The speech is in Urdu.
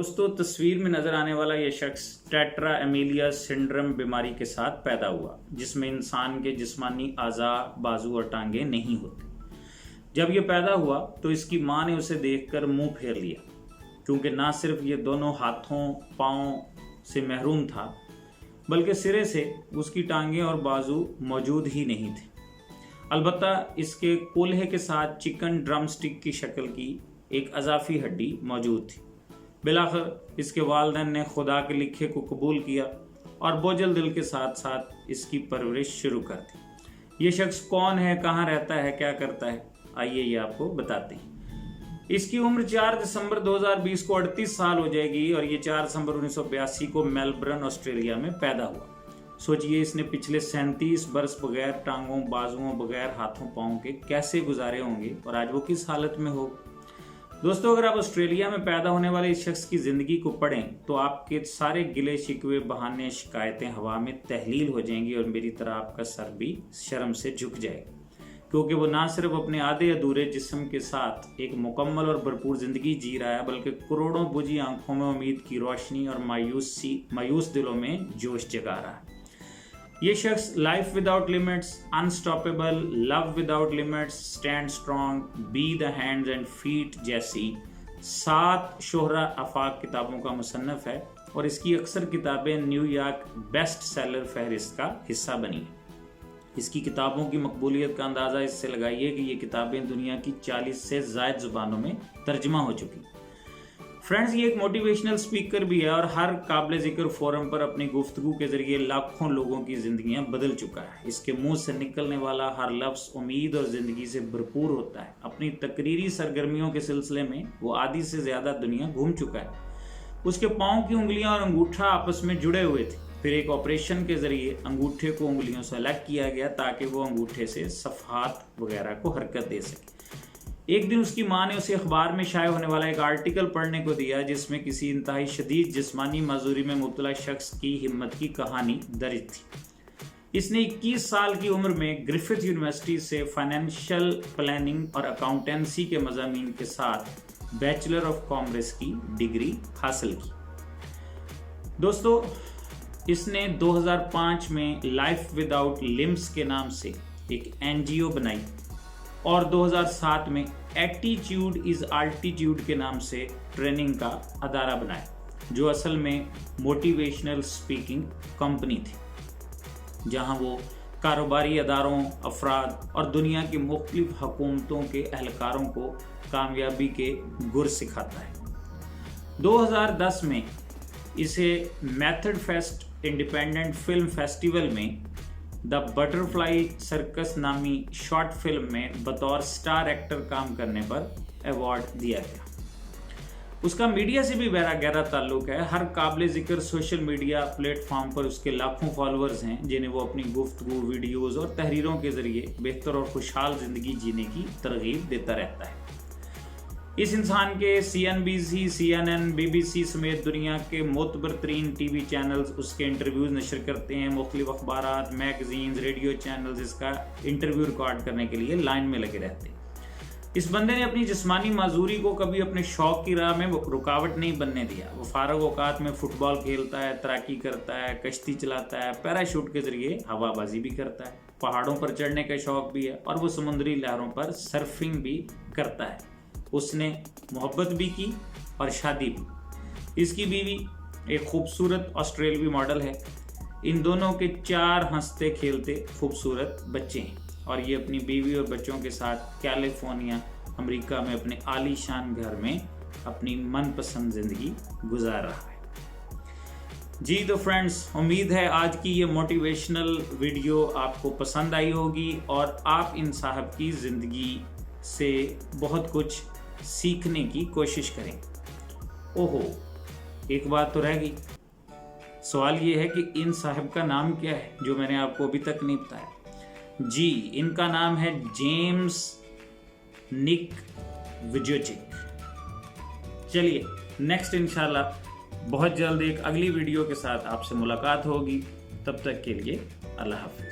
دوستو تصویر میں نظر آنے والا یہ شخص ٹیٹرا ایمیلیا سنڈرم بیماری کے ساتھ پیدا ہوا، جس میں انسان کے جسمانی اعضاء، بازو اور ٹانگیں نہیں ہوتے۔ جب یہ پیدا ہوا تو اس کی ماں نے اسے دیکھ کر منہ پھیر لیا، کیونکہ نہ صرف یہ دونوں ہاتھوں پاؤں سے محروم تھا بلکہ سرے سے اس کی ٹانگیں اور بازو موجود ہی نہیں تھے۔ البتہ اس کے کولہے کے ساتھ چکن ڈرم سٹک کی شکل کی ایک اضافی ہڈی موجود تھی۔ بالآخر اس کے والدین نے خدا کے لکھے کو قبول کیا اور بوجھل دل کے ساتھ ساتھ اس کی پرورش شروع کر دی۔ یہ شخص کون ہے، کہاں رہتا ہے، کیا کرتا ہے، آئیے یہ آپ کو بتاتے ہیں۔ اس کی عمر 4 دسمبر 2020 کو 38 سال ہو جائے گی اور یہ 4 دسمبر 1982 کو میلبرن آسٹریلیا میں پیدا ہوا۔ سوچئے اس نے پچھلے 37 برس بغیر ٹانگوں، بازوؤں، بغیر ہاتھوں پاؤں کے کیسے گزارے ہوں گے اور آج وہ کس حالت میں ہو۔ دوستو، اگر آپ آسٹریلیا میں پیدا ہونے والے اس شخص کی زندگی کو پڑھیں تو آپ کے سارے گلے شکوے، بہانے، شکایتیں ہوا میں تحلیل ہو جائیں گی اور میری طرح آپ کا سر بھی شرم سے جھک جائے گا، کیونکہ وہ نہ صرف اپنے آدھے ادھورے جسم کے ساتھ ایک مکمل اور بھرپور زندگی جی رہا ہے بلکہ کروڑوں بجھی آنکھوں میں امید کی روشنی اور مایوس دلوں میں جوش جگا رہا ہے۔ یہ شخص life without limits, unstoppable, love without limits, stand strong, be the hands and feet جیسی 7 شہرہ آفاق کتابوں کا مصنف ہے اور اس کی اکثر کتابیں نیو یارک بیسٹ سیلر فہرست کا حصہ بنی ہیں۔ اس کی کتابوں کی مقبولیت کا اندازہ اس سے لگائیے کہ یہ کتابیں دنیا کی 40 سے زائد زبانوں میں ترجمہ ہو چکی۔ فرینڈز، یہ ایک موٹیویشنل سپیکر بھی ہے اور ہر قابل ذکر فورم پر اپنی گفتگو کے ذریعے لاکھوں لوگوں کی زندگیاں بدل چکا ہے۔ اس کے منہ سے نکلنے والا ہر لفظ امید اور زندگی سے بھرپور ہوتا ہے۔ اپنی تقریری سرگرمیوں کے سلسلے میں وہ آدھی سے زیادہ دنیا گھوم چکا ہے۔ اس کے پاؤں کی انگلیاں اور انگوٹھا آپس میں جڑے ہوئے تھے، پھر ایک آپریشن کے ذریعے انگوٹھے کو انگلیوں سے الگ کیا گیا تاکہ وہ انگوٹھے سے صفحات وغیرہ کو حرکت دے سکے۔ ایک دن اس کی ماں نے اسے اخبار میں شائع ہونے والا ایک آرٹیکل پڑھنے کو دیا جس میں کسی انتہائی شدید جسمانی معذوری میں مبتلا شخص کی ہمت کی کہانی درج تھی۔ اس نے 21 سال کی عمر میں گرفتھ یونیورسٹی سے فائنینشل پلاننگ اور اکاؤنٹنسی کے مضامین کے ساتھ بیچلر آف کامرس کی ڈگری حاصل کی۔ دوستو، اس نے 2005 میں لائف وداؤٹ لمبس کے نام سے ایک NGO بنائی اور 2007 میں ایٹیٹیوڈ از آلٹیٹیوڈ کے نام سے ٹریننگ کا ادارہ بنایا، جو اصل میں موٹیویشنل سپیکنگ کمپنی تھی، جہاں وہ کاروباری اداروں، افراد اور دنیا کی مختلف حکومتوں کے اہلکاروں کو کامیابی کے گر سکھاتا ہے۔ 2010 میں اسے method fest independent film festival میں دا بٹرفلائی سرکس نامی شارٹ فلم میں بطور سٹار ایکٹر کام کرنے پر ایوارڈ دیا گیا۔ اس کا میڈیا سے بھی گہرا تعلق ہے۔ ہر قابل ذکر سوشل میڈیا پلیٹ فارم پر اس کے لاکھوں فالوورز ہیں جنہیں وہ اپنی گفتگو، ویڈیوز اور تحریروں کے ذریعے بہتر اور خوشحال زندگی جینے کی ترغیب دیتا رہتا ہے۔ اس انسان کے CNBC، CNN، BBC سمیت دنیا کے معتبر ترین ٹی وی چینلز اس کے انٹرویوز نشر کرتے ہیں۔ مختلف اخبارات، میگزینز، ریڈیو چینلز اس کا انٹرویو ریکارڈ کرنے کے لیے لائن میں لگے رہتے ہیں۔ اس بندے نے اپنی جسمانی معذوری کو کبھی اپنے شوق کی راہ میں رکاوٹ نہیں بننے دیا۔ وہ فارغ اوقات میں فٹ بال کھیلتا ہے، تیراکی کرتا ہے، کشتی چلاتا ہے، پیراشوٹ کے ذریعے ہوا بازی بھی کرتا ہے، پہاڑوں پر چڑھنے کا شوق بھی ہے اور وہ سمندری لہروں پر سرفنگ بھی کرتا ہے۔ اس نے محبت بھی کی اور شادی بھی۔ اس کی بیوی ایک خوبصورت آسٹریلوی ماڈل ہے۔ ان دونوں کے 4 ہنستے کھیلتے خوبصورت بچے ہیں اور یہ اپنی بیوی اور بچوں کے ساتھ کیلیفورنیا، امریکہ میں اپنے عالی شان گھر میں اپنی من پسند زندگی گزار رہا ہے۔ جی تو فرینڈز، امید ہے آج کی یہ موٹیویشنل ویڈیو آپ کو پسند آئی ہوگی اور آپ ان صاحب کی زندگی سے بہت کچھ سیکھنے کی کوشش کریں۔ اوہو، ایک بات تو رہ گئی۔ سوال یہ ہے کہ ان صاحب کا نام کیا ہے جو میں نے آپ کو ابھی تک نہیں بتایا۔ جی، ان کا نام ہے جیمز نک وجوچک۔ چلیے نیکسٹ انشاءاللہ بہت جلد ایک اگلی ویڈیو کے ساتھ آپ سے ملاقات ہوگی۔ تب تک کے لیے اللہ حافظ۔